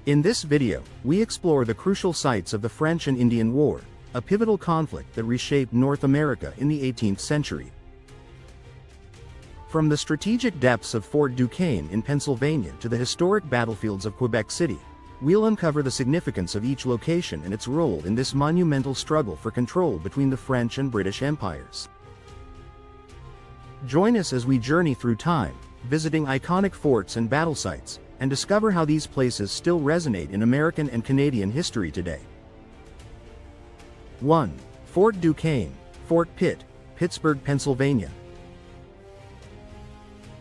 In this video, we explore the crucial sites of the French and Indian War, a pivotal conflict that reshaped North America in the 18th century. From the strategic depths of Fort Duquesne in Pennsylvania to the historic battlefields of Quebec City, we'll uncover the significance of each location and its role in this monumental struggle for control between the French and British empires. Join us as we journey through time, visiting iconic forts and battle sites, and discover how these places still resonate in American and Canadian history today. 1. Fort Duquesne, Fort Pitt, Pittsburgh, Pennsylvania.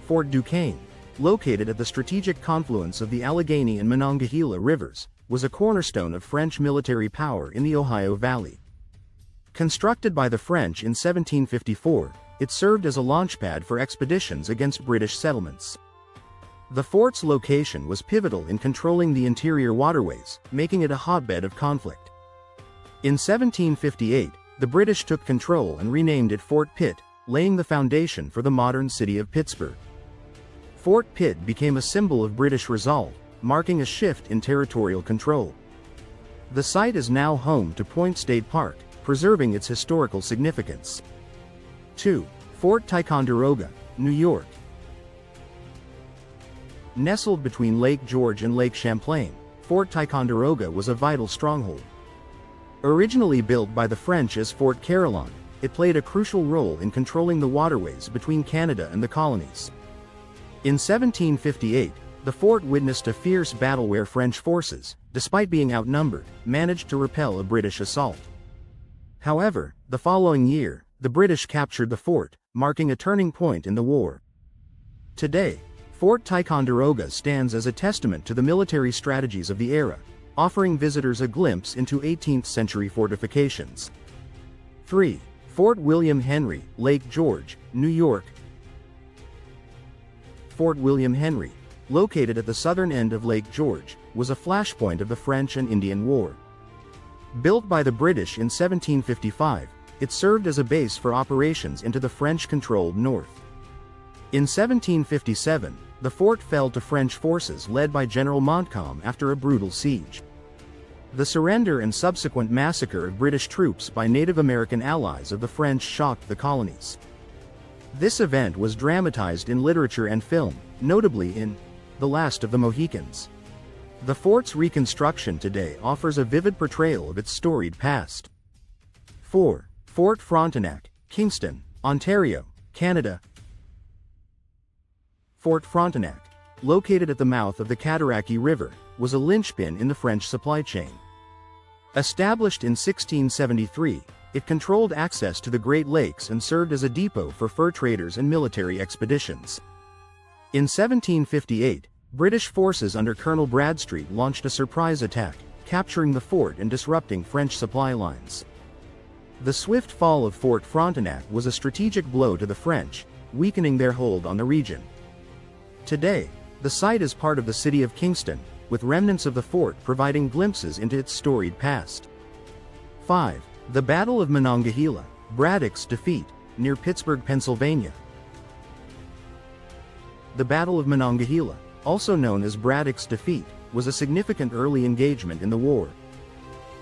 Fort Duquesne, located at the strategic confluence of the Allegheny and Monongahela rivers, was a cornerstone of French military power in the Ohio Valley. Constructed by the French in 1754, it served as a launchpad for expeditions against British settlements. The fort's location was pivotal in controlling the interior waterways, making it a hotbed of conflict. In 1758, the British took control and renamed it Fort Pitt, laying the foundation for the modern city of Pittsburgh. Fort Pitt became a symbol of British resolve, marking a shift in territorial control. The site is now home to Point State Park, preserving its historical significance. 2. Fort Ticonderoga, New York. Nestled between Lake George and Lake Champlain, Fort Ticonderoga was a vital stronghold. Originally built by the French as Fort Carillon, it played a crucial role in controlling the waterways between Canada and the colonies. In 1758, the fort witnessed a fierce battle where French forces, despite being outnumbered, managed to repel a British assault. However, the following year, the British captured the fort, marking a turning point in the war. Today, Fort Ticonderoga stands as a testament to the military strategies of the era, offering visitors a glimpse into 18th-century fortifications. 3. Fort William Henry, Lake George, New York. Fort William Henry, located at the southern end of Lake George, was a flashpoint of the French and Indian War. Built by the British in 1755, it served as a base for operations into the French-controlled north. In 1757, the fort fell to French forces led by General Montcalm after a brutal siege. The surrender and subsequent massacre of British troops by Native American allies of the French shocked the colonies. This event was dramatized in literature and film, notably in The Last of the Mohicans. The fort's reconstruction today offers a vivid portrayal of its storied past. 4. Fort Frontenac, Kingston, Ontario, Canada. Fort Frontenac, located at the mouth of the Cataraqui River, was a linchpin in the French supply chain. Established in 1673, it controlled access to the Great Lakes and served as a depot for fur traders and military expeditions. In 1758, British forces under Colonel Bradstreet launched a surprise attack, capturing the fort and disrupting French supply lines. The swift fall of Fort Frontenac was a strategic blow to the French, weakening their hold on the region. Today, the site is part of the city of Kingston, with remnants of the fort providing glimpses into its storied past. 5. The Battle of Monongahela, Braddock's defeat, near Pittsburgh, Pennsylvania. The Battle of Monongahela, also known as Braddock's defeat, was a significant early engagement in the war.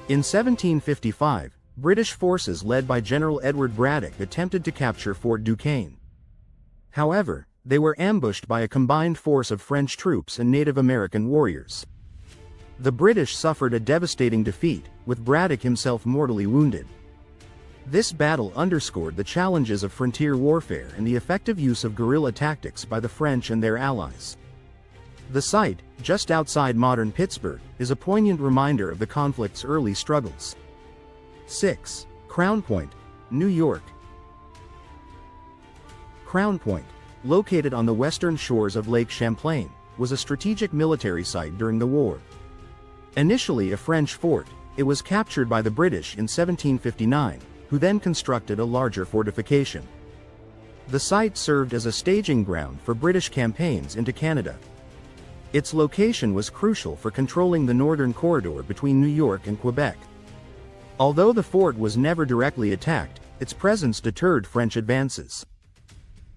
In 1755, British forces led by General Edward Braddock attempted to capture Fort Duquesne. However, they were ambushed by a combined force of French troops and Native American warriors. The British suffered a devastating defeat, with Braddock himself mortally wounded. This battle underscored the challenges of frontier warfare and the effective use of guerrilla tactics by the French and their allies. The site, just outside modern Pittsburgh, is a poignant reminder of the conflict's early struggles. 6. Crown Point, New York. Crown Point, located on the western shores of Lake Champlain, was a strategic military site during the war. Initially a French fort, it was captured by the British in 1759, who then constructed a larger fortification. The site served as a staging ground for British campaigns into Canada. Its location was crucial for controlling the northern corridor between New York and Quebec. Although the fort was never directly attacked, its presence deterred French advances.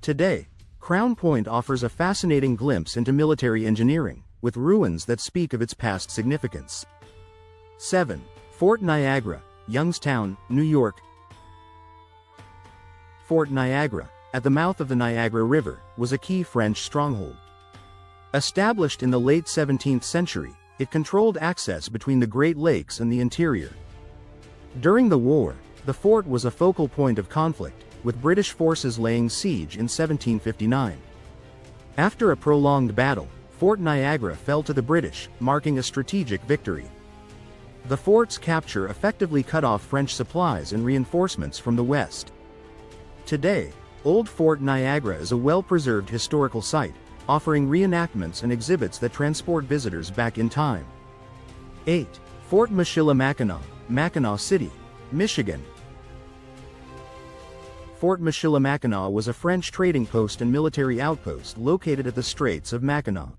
Today, Crown Point offers a fascinating glimpse into military engineering, with ruins that speak of its past significance. 7. Fort Niagara, Youngstown, New York. Fort Niagara, at the mouth of the Niagara River, was a key French stronghold. Established in the late 17th century, it controlled access between the Great Lakes and the interior. During the war, the fort was a focal point of conflict, with British forces laying siege in 1759. After a prolonged battle, Fort Niagara fell to the British, marking a strategic victory. The fort's capture effectively cut off French supplies and reinforcements from the west. Today, Old Fort Niagara is a well-preserved historical site, offering reenactments and exhibits that transport visitors back in time. 8. Fort Michilimackinac, Mackinac City, Michigan. Fort Michilimackinac was a French trading post and military outpost located at the Straits of Mackinac.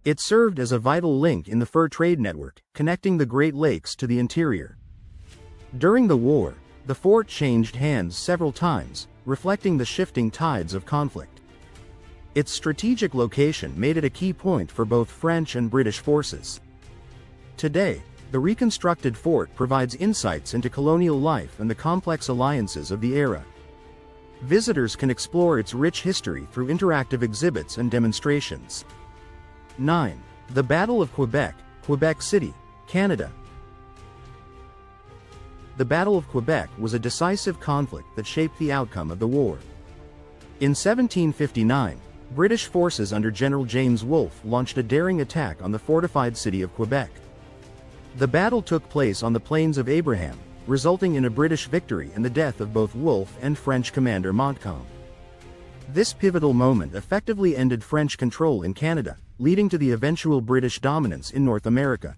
It served as a vital link in the fur trade network, connecting the Great Lakes to the interior. During the war, the fort changed hands several times, reflecting the shifting tides of conflict. Its strategic location made it a key point for both French and British forces. Today, the reconstructed fort provides insights into colonial life and the complex alliances of the era. Visitors can explore its rich history through interactive exhibits and demonstrations. 9. The Battle of Quebec, Quebec City, Canada. The Battle of Quebec was a decisive conflict that shaped the outcome of the war. In 1759, British forces under General James Wolfe launched a daring attack on the fortified city of Quebec. The battle took place on the Plains of Abraham, resulting in a British victory and the death of both Wolfe and French commander Montcalm. This pivotal moment effectively ended French control in Canada, leading to the eventual British dominance in North America.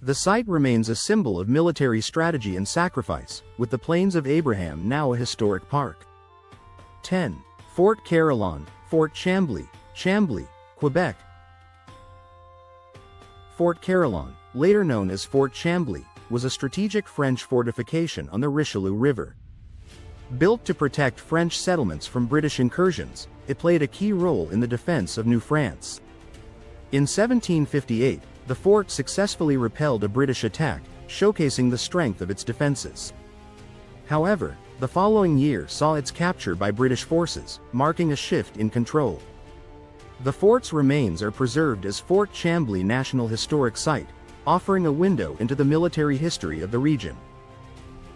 The site remains a symbol of military strategy and sacrifice, with the Plains of Abraham now a historic park. 10. Fort Carillon, Fort Chambly, Chambly, Quebec. Fort Carillon, later known as Fort Chambly, was a strategic French fortification on the Richelieu River. Built to protect French settlements from British incursions, it played a key role in the defense of New France. In 1758, the fort successfully repelled a British attack, showcasing the strength of its defenses. However, the following year saw its capture by British forces, marking a shift in control. The fort's remains are preserved as Fort Chambly National Historic Site, offering a window into the military history of the region.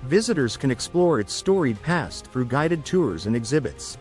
Visitors can explore its storied past through guided tours and exhibits.